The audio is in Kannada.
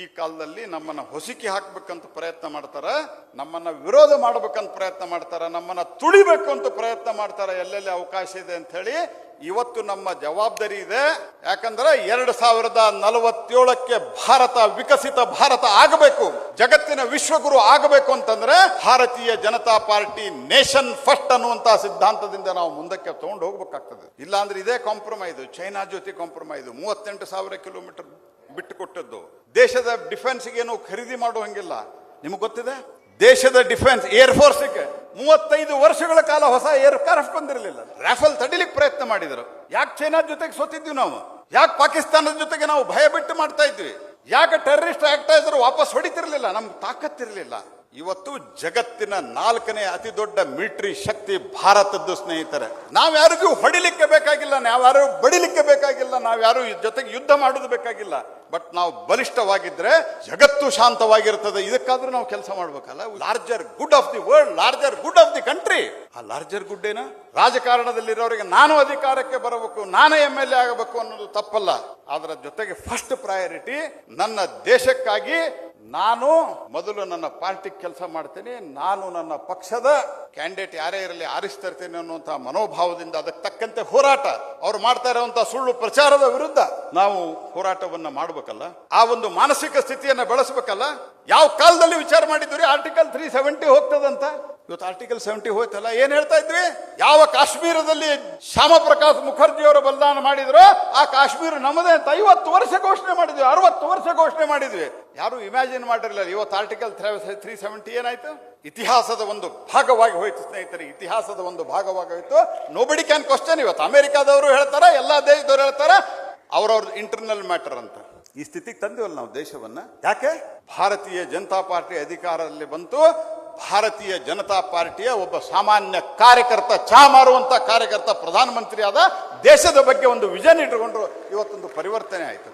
ಈ ಕಾಲದಲ್ಲಿ ನಮ್ಮನ್ನ ಹೊಸಿಕಿ ಹಾಕ್ಬೇಕಂತ ಪ್ರಯತ್ನ ಮಾಡ್ತಾರ, ನಮ್ಮನ್ನ ವಿರೋಧ ಮಾಡ್ಬೇಕಂತ ಪ್ರಯತ್ನ ಮಾಡ್ತಾರ, ನಮ್ಮನ್ನ ತುಳಿಬೇಕು ಅಂತ ಪ್ರಯತ್ನ ಮಾಡ್ತಾರ. ಎಲ್ಲೆಲ್ಲಿ ಅವಕಾಶ ಇದೆ ಅಂತ ಹೇಳಿ ಇವತ್ತು ನಮ್ಮ ಜವಾಬ್ದಾರಿ ಇದೆ. ಯಾಕಂದ್ರೆ 2047ಕ್ಕೆ ಭಾರತ ವಿಕಸಿತ ಭಾರತ ಆಗಬೇಕು, ಜಗತ್ತಿನ ವಿಶ್ವಗುರು ಆಗಬೇಕು ಅಂತಂದ್ರೆ ಭಾರತೀಯ ಜನತಾ ಪಾರ್ಟಿ ನೇಷನ್ ಫಸ್ಟ್ ಅನ್ನುವಂತ ಸಿದ್ಧಾಂತದಿಂದ ನಾವು ಮುಂದಕ್ಕೆ ತಗೊಂಡು ಹೋಗ್ಬೇಕಾಗ್ತದೆ. ಇಲ್ಲ ಅಂದ್ರೆ ಇದೇ ಕಾಂಪ್ರಮೈಸ್, ಚೈನಾ ಜೊತೆ ಕಾಂಪ್ರಮೈಸ್, 38,000 ಕಿಲೋಮೀಟರ್ ಬಿಟ್ಟು ಕೊಟ್ಟದ್ದು. ದೇಶದ ಡಿಫೆನ್ಸ್ಗೇನು ಖರೀದಿ ಮಾಡುವಂಗಿಲ್ಲ. ನಿಮಗೆ ಗೊತ್ತಿದೆ, ದೇಶದ ಡಿಫೆನ್ಸ್ ಏರ್ ಫೋರ್ಸ್ಗೆ 35 ವರ್ಷಗಳ ಕಾಲ ಹೊಸ ಏರ್ ಕ್ರಾಫ್ಟ್ ಬಂದಿರಲಿಲ್ಲ. ರಾಫೆಲ್ ತಡಿಲಿಕ್ಕೆ ಪ್ರಯತ್ನ ಮಾಡಿದ್ರು. ಯಾಕೆ ಚೈನಾ ಜೊತೆಗೆ ಸೋತಿದ್ವಿ ನಾವು? ಯಾಕೆ ಪಾಕಿಸ್ತಾನದ ಜೊತೆಗೆ ನಾವು ಭಯ ಬಿಟ್ಟು ಮಾಡ್ತಾ ಇದ್ವಿ? ಯಾಕೆ ಟೆರರಿಸ್ಟ್ ಆಕ್ಟ್ ಆದ್ರು ವಾಪಸ್ ಹೊಡಿತಿರ್ಲಿಲ್ಲ? ನಮ್ಗೆ ತಾಕತ್ತಿರ್ಲಿಲ್ಲ. ಇವತ್ತು ಜಗತ್ತಿನ 4ನೇ ಅತಿ ದೊಡ್ಡ ಮಿಲಿಟರಿ ಶಕ್ತಿ ಭಾರತದ್ದು ಸ್ನೇಹಿತರೆ. ನಾವ್ಯಾರಿಗೂ ಹೊಡಿಲಿಕ್ಕೆ ಬೇಕಾಗಿಲ್ಲ, ನಾವ್ಯಾರು ಬಡಿಲಿಕ್ಕೆ ಬೇಕಾಗಿಲ್ಲ, ನಾವ್ಯಾರು ಜೊತೆಗೆ ಯುದ್ಧ ಮಾಡೋದು ಬೇಕಾಗಿಲ್ಲ. ಬಟ್ ನಾವು ಬಲಿಷ್ಠವಾಗಿದ್ರೆ ಜಗತ್ತು ಶಾಂತವಾಗಿರ್ತದೆ. ಇದಕ್ಕಾದ್ರೂ ನಾವು ಕೆಲಸ ಮಾಡ್ಬೇಕಲ್ಲ. Larger good of the world, larger good of the country. ಆ ಲಾರ್ಜರ್ ಗುಡ್ ಏನ? ರಾಜಕಾರಣದಲ್ಲಿರೋರಿಗೆ ನಾನು ಅಧಿಕಾರಕ್ಕೆ ಬರಬೇಕು, ನಾನೇ MLA ಆಗಬೇಕು ಅನ್ನೋದು ತಪ್ಪಲ್ಲ. ಅದರ ಜೊತೆಗೆ ಫಸ್ಟ್ ಪ್ರಯಾರಿಟಿ ನನ್ನ ದೇಶಕ್ಕಾಗಿ ನಾನು ಮೊದಲು ನನ್ನ ಪಾರ್ಟಿ ಕೆಲಸ ಮಾಡ್ತೇನೆ, ನಾನು ನನ್ನ ಪಕ್ಷದ ಕ್ಯಾಂಡಿಡೇಟ್ ಯಾರೇ ಇರಲಿ ಆರಿಸ್ತಾ ಇರ್ತೇನೆ ಅನ್ನುವಂತಹ ಮನೋಭಾವದಿಂದ ಅದಕ್ಕೆ ತಕ್ಕಂತೆ ಹೋರಾಟ, ಅವ್ರು ಮಾಡ್ತಾ ಇರುವಂತಹ ಸುಳ್ಳು ಪ್ರಚಾರದ ವಿರುದ್ಧ ನಾವು ಹೋರಾಟವನ್ನ ಮಾಡಬೇಕಲ್ಲ. ಆ ಒಂದು ಮಾನಸಿಕ ಸ್ಥಿತಿಯನ್ನ ಬೆಳೆಸಬೇಕಲ್ಲ. ಯಾವ ಕಾಲದಲ್ಲಿ ವಿಚಾರ ಮಾಡಿದ್ವಿ ಆರ್ಟಿಕಲ್ 370 ಹೋಗ್ತದಂತ? ಇವತ್ತು ಆರ್ಟಿಕಲ್ 70 ಹೋಯ್ತಲ್ಲ. ಏನ್ ಹೇಳ್ತಾ ಇದ್ವಿ? ಯಾವ ಕಾಶ್ಮೀರದಲ್ಲಿ ಶ್ಯಾಮ ಪ್ರಕಾಶ್ ಮುಖರ್ಜಿ ಅವರು ಬಲಿದಾನ ಮಾಡಿದ್ರು ಆ ಕಾಶ್ಮೀರ ನಮ್ಮದೇ ಅಂತ 50 ವರ್ಷ ಘೋಷಣೆ ಮಾಡಿದ್ವಿ, 60 ವರ್ಷ ಘೋಷಣೆ ಮಾಡಿದ್ವಿ. ಯಾರು ಇಮ್ಯಾಜಿನ್ ಮಾಡಿರಲಿಲ್ಲ. ಇವತ್ತು ಆರ್ಟಿಕಲ್ 370 ಏನಾಯ್ತು? ಇತಿಹಾಸದ ಒಂದು ಭಾಗವಾಗಿ ಹೋಯ್ತು ಸ್ನೇಹಿತರೆ, ಇತಿಹಾಸದ ಒಂದು ಭಾಗವಾಗಿ ಹೋಯ್ತು. Nobody can question. ಇವತ್ತು ಅಮೆರಿಕಾದವರು ಹೇಳ್ತಾರ, ಎಲ್ಲಾ ದೇಶದವರು ಹೇಳ್ತಾರ, ಅವ್ರವ್ರ ಇಂಟರ್ನಲ್ ಮ್ಯಾಟರ್ ಅಂತ. ಈ ಸ್ಥಿತಿಗೆ ತಂದಿವಲ್ಲ ನಾವು ದೇಶವನ್ನ. ಯಾಕೆ? ಭಾರತೀಯ ಜನತಾ ಪಾರ್ಟಿ ಅಧಿಕಾರದಲ್ಲಿ ಬಂತು. ಭಾರತೀಯ ಜನತಾ ಪಾರ್ಟಿಯ ಒಬ್ಬ ಸಾಮಾನ್ಯ ಕಾರ್ಯಕರ್ತ, ಚಹಾ ಮಾರುವಂತ ಕಾರ್ಯಕರ್ತ ಪ್ರಧಾನಮಂತ್ರಿ ಆದ. ದೇಶದ ಬಗ್ಗೆ ಒಂದು ವಿಷನ್ ಇಟ್ಟುಕೊಂಡ್ರು. ಇವತ್ತೊಂದು ಪರಿವರ್ತನೆ ಆಯ್ತು.